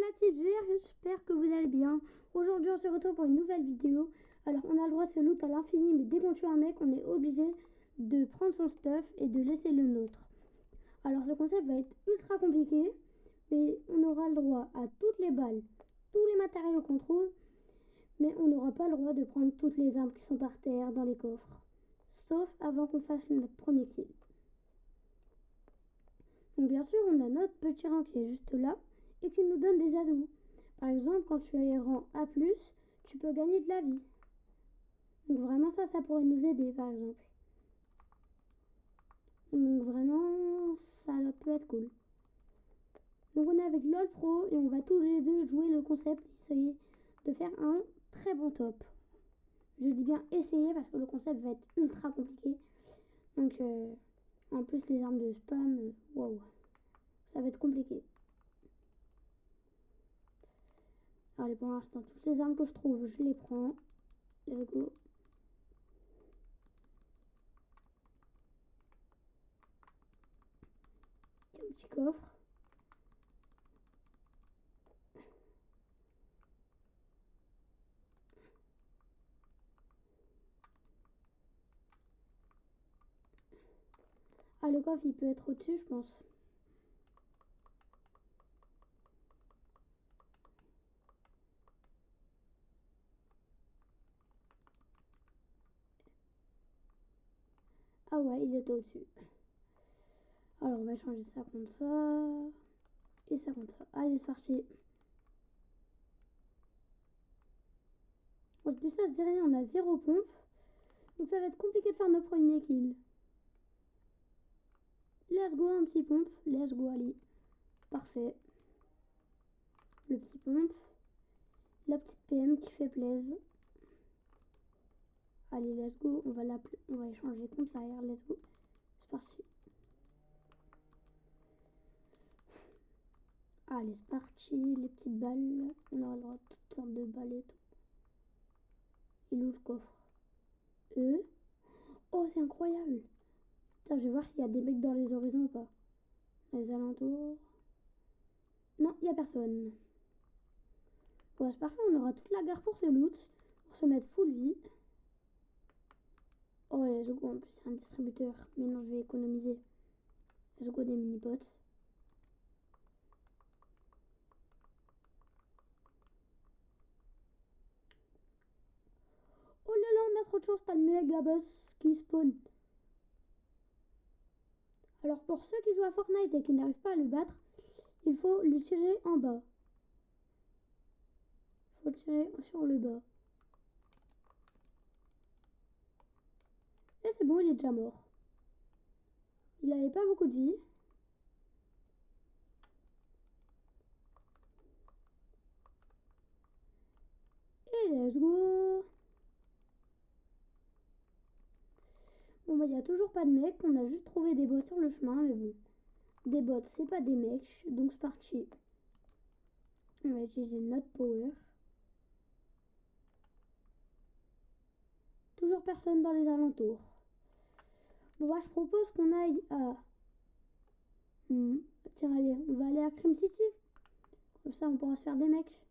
la team, j'espère que vous allez bien. Aujourd'hui on se retrouve pour une nouvelle vidéo. Alors on a le droit à ce loot à l'infini, mais dès qu'on tue un mec on est obligé de prendre son stuff et de laisser le nôtre. Alors ce concept va être ultra compliqué, mais on aura le droit à toutes les balles, tous les matériaux qu'on trouve, mais on n'aura pas le droit de prendre toutes les armes qui sont par terre dans les coffres, sauf avant qu'on fasse notre premier kill. Donc bien sûr on a notre petit rang qui est juste là et qui nous donne des atouts. Par exemple, quand tu es rang A+, tu peux gagner de la vie. Donc vraiment ça pourrait nous aider par exemple. Donc vraiment ça peut être cool. Donc on est avec LOL Pro et on va tous les deux jouer le concept, essayer de faire un très bon top. Je dis bien essayer parce que le concept va être ultra compliqué. Donc en plus les armes de spam, waouh, ça va être compliqué. Allez, pour l'instant, toutes les armes que je trouve, je les prends. Let's go. Il y a un petit coffre. Ah, le coffre, il peut être au-dessus, je pense. Ah ouais, il est au-dessus. Alors, on va changer ça contre ça. Et ça contre ça. Allez, c'est parti. Bon, je dis ça, je dis rien, on a 0 pompe. Donc, ça va être compliqué de faire nos premiers kills. Let's go, un petit pompe. Let's go, allez. Parfait. Le petit pompe. La petite PM qui fait plaisir. Allez, let's go. On va échanger contre l'arrière. Let's go. C'est parti. Allez, c'est parti. Les petites balles. On aura le droit à toutes sortes de balles et tout. Il est où le coffre? Oh, c'est incroyable. Putain, je vais voir s'il y a des mecs dans les horizons ou pas. Les alentours. Non, il n'y a personne. Bon, c'est parfait. On aura toute la gare pour ce loot. Pour se mettre full vie. Oh, let's go. En plus, c'est un distributeur. Mais non, je vais économiser. Let's go des mini-pots. Oh là là, on a trop de chance. T'as le méga boss qui spawn. Alors, pour ceux qui jouent à Fortnite et qui n'arrivent pas à le battre, il faut le tirer en bas. Il faut le tirer sur le bas. Et c'est bon, il est déjà mort. Il n'avait pas beaucoup de vie. Et let's go. Bon, bah, il n'y a toujours pas de mecs. On a juste trouvé des bots sur le chemin, mais bon. Des bots, c'est pas des mecs. Donc, c'est parti. On va utiliser notre power. Toujours personne dans les alentours. Bon, bah, je propose qu'on aille à... Tiens, allez, on va aller à Crime City. Comme ça, on pourra se faire des mecs.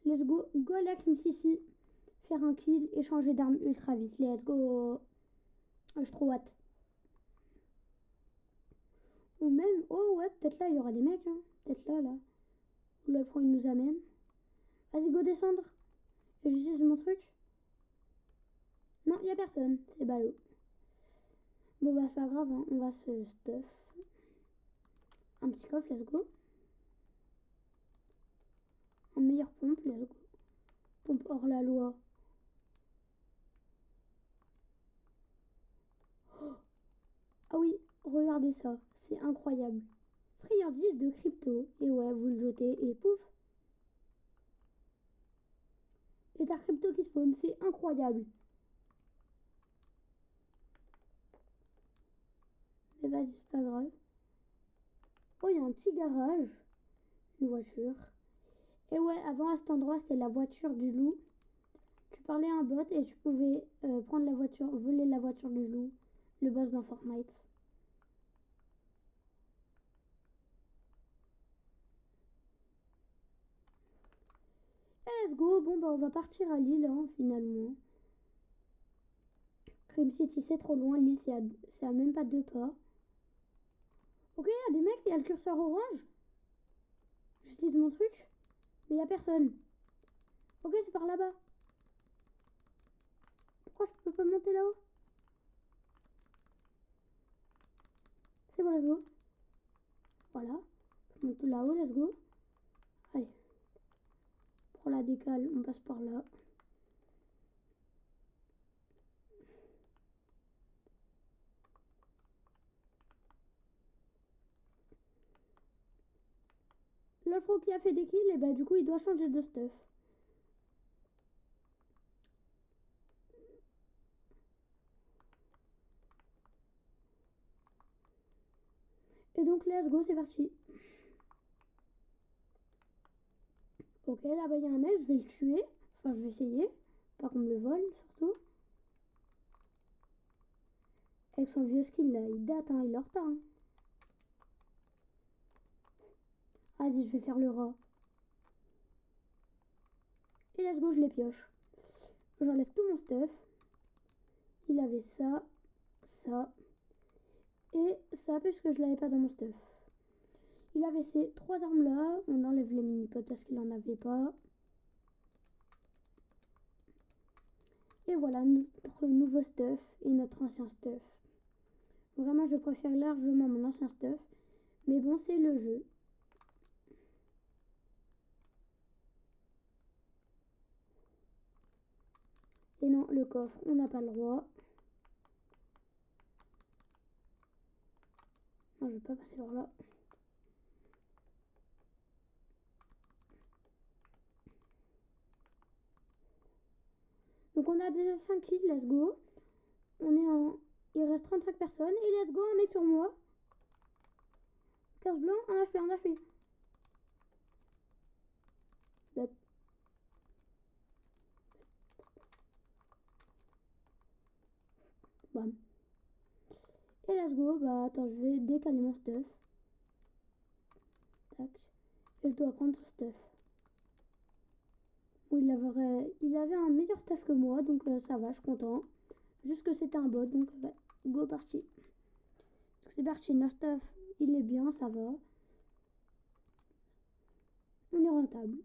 Let's go. Go aller à Crime City. Faire un kill et changer d'arme ultra vite. Let's go. J'ai trop hâte. Ou même... Oh, ouais, peut-être là, il y aura des mecs. Hein. Peut-être là, là. Là, le il nous amène. Vas-y, go descendre. Et j'utilise mon truc. Non, il n'y a personne. C'est ballot. Bon, bah, c'est pas grave. Hein. On va se stuff. Un petit coffre, let's go. Un meilleur pompe, let's go. Pompe hors la loi. Oh. Ah oui, regardez ça. C'est incroyable. Friandise de crypto. Et ouais, vous le jetez et pouf. Et t'as crypto qui spawn. C'est incroyable. Mais vas-y, c'est pas grave. Oh, il y a un petit garage. Une voiture. Et ouais, avant à cet endroit, c'était la voiture du loup. Tu parlais à un bot et tu pouvais prendre la voiture, voler la voiture du loup. le boss dans Fortnite. Et let's go. Bon, bah, on va partir à Lille, hein, finalement. Crime City, c'est trop loin. Lille, c'est à même pas 2 pas. Ok, il y a des mecs, il y a le curseur orange. J'utilise mon truc, mais il n'y a personne. Ok, c'est par là-bas. Pourquoi je peux pas monter là-haut? C'est bon, let's go. Voilà. Je monte là-haut, let's go. Allez. Pour la décale, on passe par là. L'autre qui a fait des kills, et bah du coup, il doit changer de stuff. Et donc, let's go, c'est parti. Ok, là-bas, il y a un mec, je vais le tuer. Enfin, je vais essayer. Pas qu'on me le vole, surtout. Avec son vieux skill, là, il date, hein, il est en retard. Hein. Vas-y, je vais faire le rat. Et let's go, je les pioche. J'enlève tout mon stuff. Il avait ça, ça et ça, puisque je l'avais pas dans mon stuff. Il avait ces 3 armes là. On enlève les mini-pots parce qu'il en avait pas. Et voilà notre nouveau stuff et notre ancien stuff. Vraiment, je préfère largement mon ancien stuff. Mais bon, c'est le jeu. Et non, le coffre, on n'a pas le droit. Non, je vais pas passer par là. Donc on a déjà 5 kills, let's go. On est en... Il reste 35 personnes. Et let's go, un mec sur moi. 15 blancs, un HP, un HP. Bam. Et let's go. Bah attends, je vais décaler mon stuff. Tac. Et je dois prendre ce stuff. Bon, il avait un meilleur stuff que moi, donc ça va, je suis content. Juste que c'était un bot, donc go parti. C'est parti, notre stuff, il est bien, ça va. On est rentable.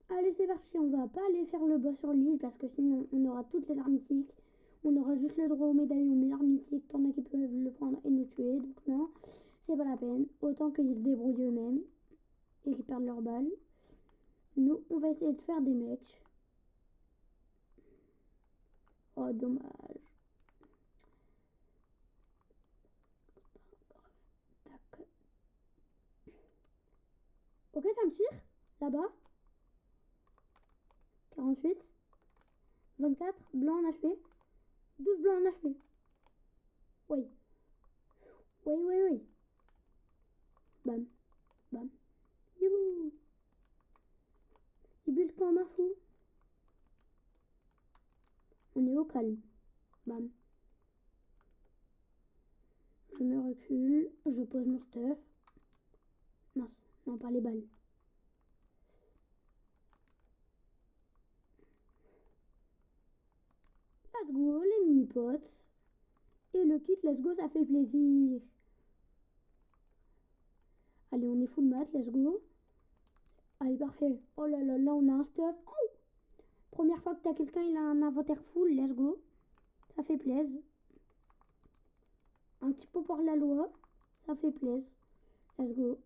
Allez, c'est parti, on va pas aller faire le boss sur l'île parce que sinon on aura toutes les armes mythiques. On aura juste le droit aux médaillons, mais l'arme mythique, t'en as qui peuvent le prendre et nous tuer. Donc non, c'est pas la peine. Autant qu'ils se débrouillent eux-mêmes et qu'ils perdent leurs balles. Nous, on va essayer de faire des mecs. Oh, dommage. Tac. Ok, ça me tire. Là-bas. 48. 24. Blanc en HP. 12 blancs en HP. Oui. Oui, oui, oui. Bam. Bam. Youhou. Il bulle comme un fou. On est au calme. Bam. Je me recule. Je pose mon stuff. Mince. Non, pas les balles. Let's go, les mini-potes. Et le kit, let's go, ça fait plaisir. Allez, on est full mat, let's go. Allez, parfait. Oh là là, là, on a un stuff. Oh, première fois que t'as quelqu'un, il a un inventaire full, let's go. Ça fait plaisir. Un petit peu par la loi. Ça fait plaisir. Let's go.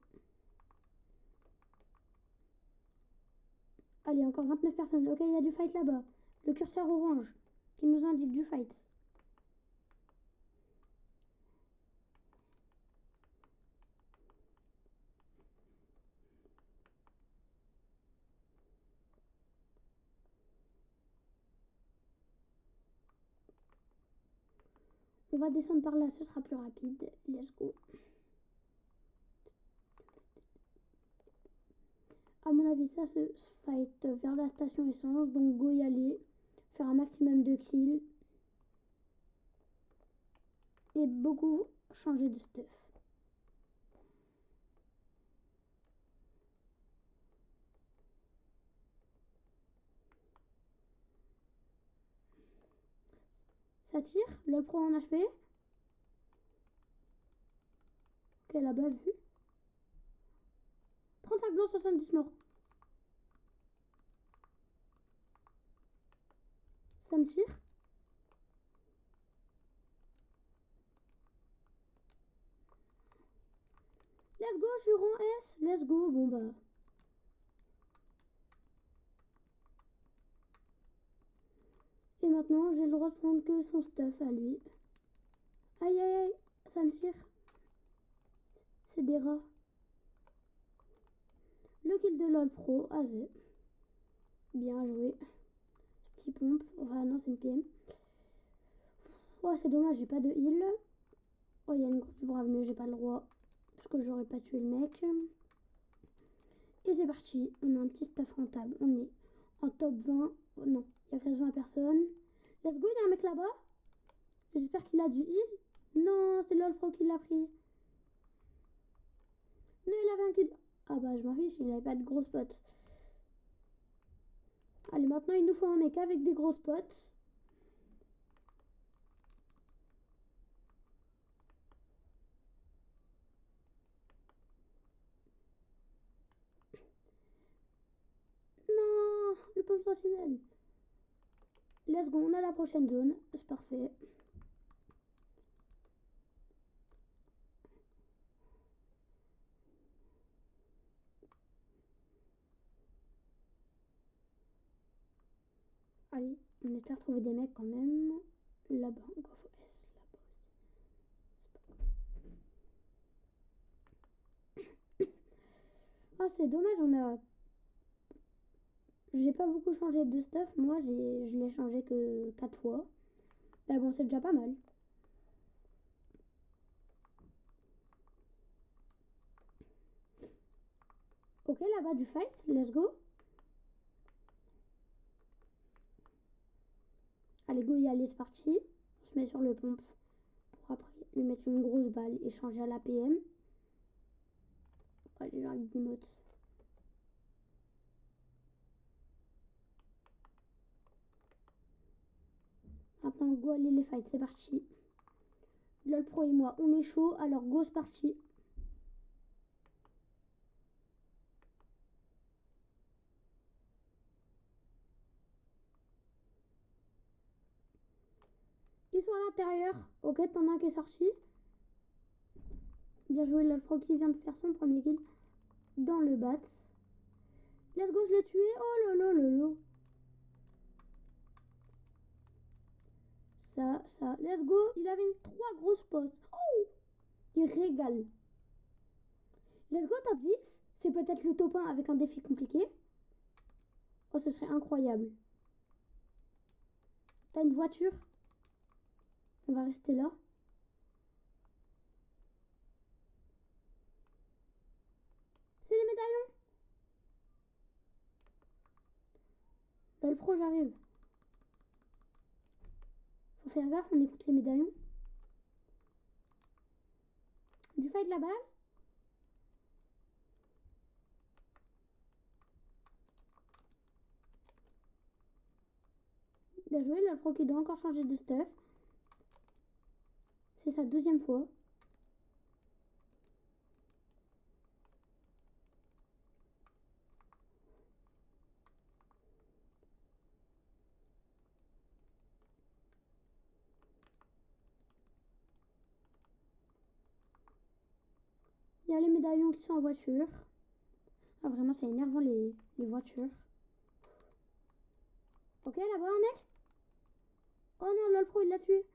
Allez, encore 29 personnes. Ok, il y a du fight là-bas. Le curseur orange qui nous indique du fight. On va descendre par là, ce sera plus rapide. Let's go. À mon avis, ça se fight vers la station essence. Donc, go y aller. Faire un maximum de kills. et beaucoup changé de stuff. Ça tire, le pro en HP. Ok, là-bas, vu. 35 blancs, 70 morts. Ça me tire. Let's go, je suis rang S. Let's go, bon bah. Et maintenant, j'ai le droit de prendre que son stuff à lui. Aïe, aïe, aïe, ça me tire. C'est des rats. Le kill de LOL Pro, AZ. Bien joué. Ce petit pompe. Enfin, non, c'est une PM. Oh, c'est dommage, j'ai pas de heal. Oh, il y a une grosse du brave, mais j'ai pas le droit. Parce que j'aurais pas tué le mec. Et c'est parti. On a un petit staff rentable. On est en top 20. Oh, non, il y a quasiment personne. Let's go, il y a un mec là-bas. J'espère qu'il a du heal. Non, c'est LOL Pro qui l'a pris. Non, il avait un kill. Ah bah, je m'en fiche, il avait pas de grosses potes. Allez, maintenant, il nous faut un mec avec des grosses potes. Non, le pompe sentinelle. Let's go, on a la prochaine zone. C'est parfait. Allez, on espère trouver des mecs quand même. Là-bas, encore faut S, là-bas aussi. Ah, c'est dommage, j'ai pas beaucoup changé de stuff. Moi, je l'ai changé que 4 fois. Mais bon, c'est déjà pas mal. Ok, là-bas du fight, let's go. Allez, go y aller, c'est parti. On se met sur le pompe pour après lui mettre une grosse balle et changer à la PM. Allez, j'ai envie d'emote. Maintenant, go aller les fights, c'est parti. LOL Pro et moi, on est chaud, alors go, c'est parti. Ils sont à l'intérieur. Ok, t'en as un qui est sorti. Bien joué, LOL Pro qui vient de faire son premier kill dans le bat. Let's go, je l'ai tué. Oh lolo lolo. Ça, let's go. Il avait 3 grosses potes. Oh, il régale. Let's go, top 10. C'est peut-être le top 1 avec un défi compliqué. Oh, ce serait incroyable. T'as une voiture? On va rester là. C'est les médaillons. LOL Pro, j'arrive. Faut faire gaffe, on écoute les médaillons. Du fight la balle. Bien joué, LOL Pro qui doit encore changer de stuff. C'est sa 2e fois. Il y a les médaillons qui sont en voiture. Ah, vraiment, c'est énervant les voitures. Ok, là-bas, un mec. Oh non, LOL Pro, il l'a tué.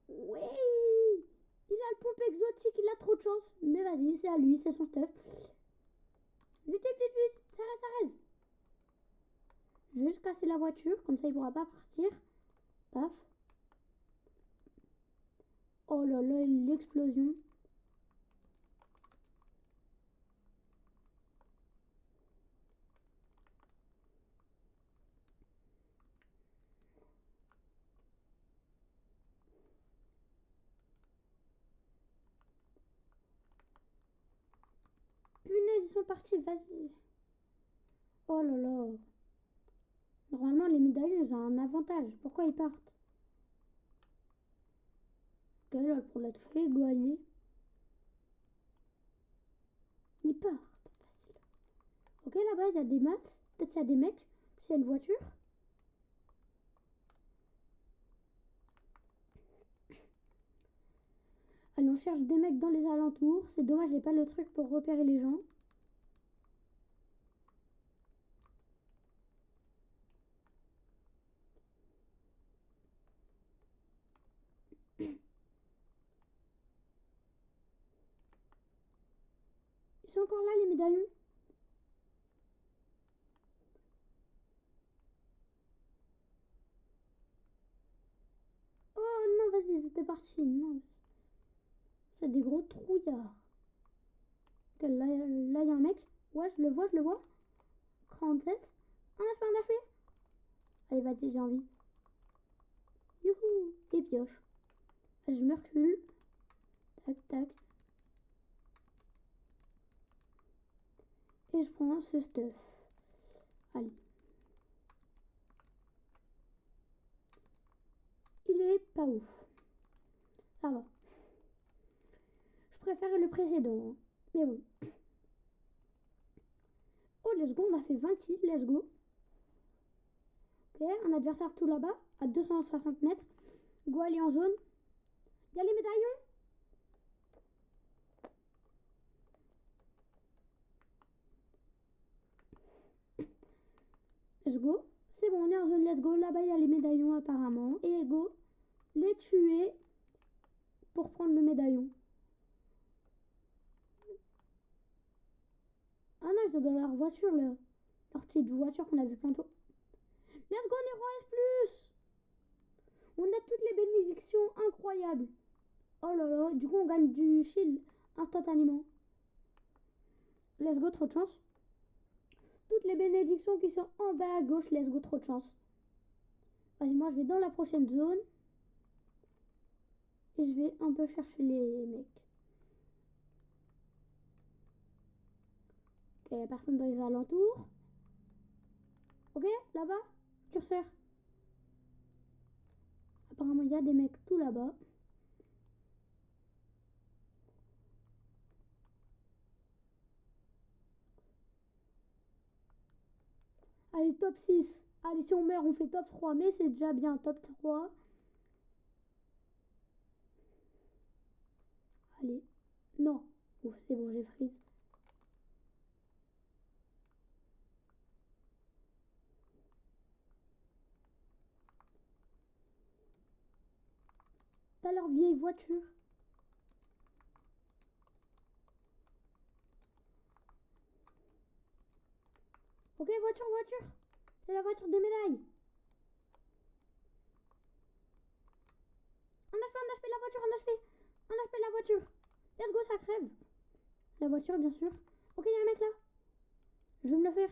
Oh, oui, il a le pompe exotique, il a trop de chance. Mais vas-y, c'est à lui, c'est son stuff. Vite, vite, vite, vite. Ça reste, ça reste. Je vais juste casser la voiture, comme ça il pourra pas partir. Paf. Oh là là, l'explosion. sont partis, vas-y. Oh là là. Normalement, les médaillons, ils ont un avantage. Pourquoi ils partent? Ok, là, pour la toucher, go aller. Ils partent, facile. Ok, là-bas, il y a des maths. Peut-être qu'il y a des mecs. Puis il y a une voiture. Allez, on cherche des mecs dans les alentours. C'est dommage, j'ai pas le truc pour repérer les gens. Ils sont encore là, les médaillons. Oh non, vas-y, c'était parti. Non, c'est des gros trouillards. Okay, là, il y a un mec. Ouais, je le vois, je le vois. Cran en tête. Un HP. Allez, vas-y, j'ai envie. Youhou. Et pioche. Je me recule. Tac, tac. Et je prends ce stuff. Allez. Il est pas ouf. Ça va. Je préfère le précédent. Hein. Mais bon. Oh, let's go. On a fait 20 kills. Let's go. Ok. Un adversaire tout là-bas. À 260 mètres. Go aller en zone. Il y a les médaillons. Let's go. C'est bon, on est en zone. Let's go. Là-bas, il y a les médaillons apparemment. Et go. Les tuer pour prendre le médaillon. Ah non, ils sont dans leur voiture, là. Leur petite voiture qu'on a vu plein de fois. Let's go, les rois S+. On a toutes les bénédictions incroyables. Oh là là, du coup, on gagne du shield instantanément. Let's go, trop de chance. Toutes les bénédictions qui sont en bas à gauche, let's go, trop de chance. Vas-y, moi, je vais dans la prochaine zone. Et je vais un peu chercher les mecs. Ok, il n'y a personne dans les alentours. Ok, là-bas, curseur. Apparemment, il y a des mecs tout là-bas. Allez, top 6. Allez, si on meurt, on fait top 3. Mais c'est déjà bien, top 3. Allez. Non. Ouf, c'est bon, j'ai freeze. T'as leur vieille voiture. Ok, voiture, voiture. C'est la voiture des médailles. Un HP, la voiture, un HP. Un HP, la voiture. Let's go, ça crève. La voiture, bien sûr. Ok, il y a un mec là. Je vais me le faire.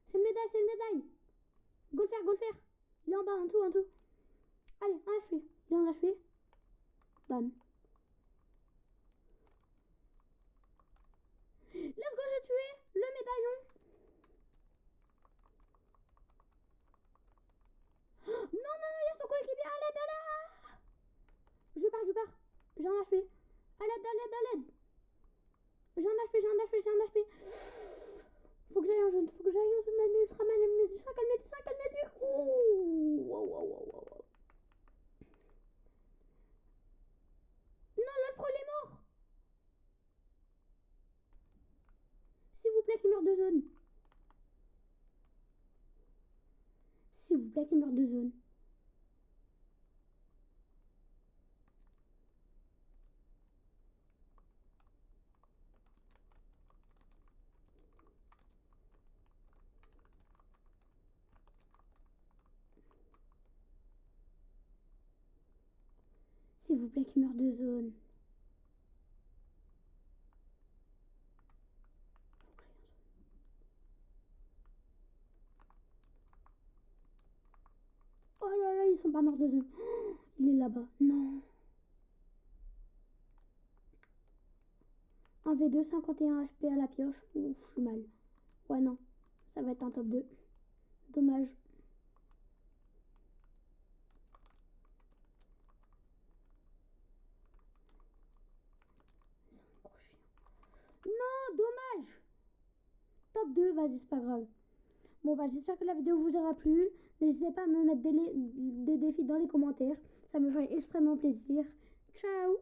C'est une médaille, c'est une médaille. Go le faire, go le faire. Il est en bas, en dessous, en dessous. Allez, un HP. Il est en HP. Bam. Let's go, j'ai tué le médaillon. Non, non, non, il y a son coéquipier. À l'aide, à l'aide. Je pars, je pars. J'ai un HP. À l'aide, à l'aide, à l'aide. J'ai un HP, j'ai un HP, j'ai un HP. Faut que j'aille en jaune, faut que j'aille en zone. Elle met ultra mal, elle met du 5, elle met du 5, elle met du... Ouh. Wow, wow, wow, wow. Non, là, le pro, il est mort. S'il vous plaît, qu'il meurt de zone. S'il vous plaît, qu'il meurt de zone. S'il vous plaît, qu'il meurt de zone. Oh là là, ils sont pas morts de zone. Oh, il est là-bas. Non. Un V2, 51 HP à la pioche. Ouf, je suis mal. Ouais, non. Ça va être un top 2. Dommage. Non, dommage. Top 2, vas-y, c'est pas grave. Bon, bah, j'espère que la vidéo vous aura plu. N'hésitez pas à me mettre des défis dans les commentaires. Ça me ferait extrêmement plaisir. Ciao.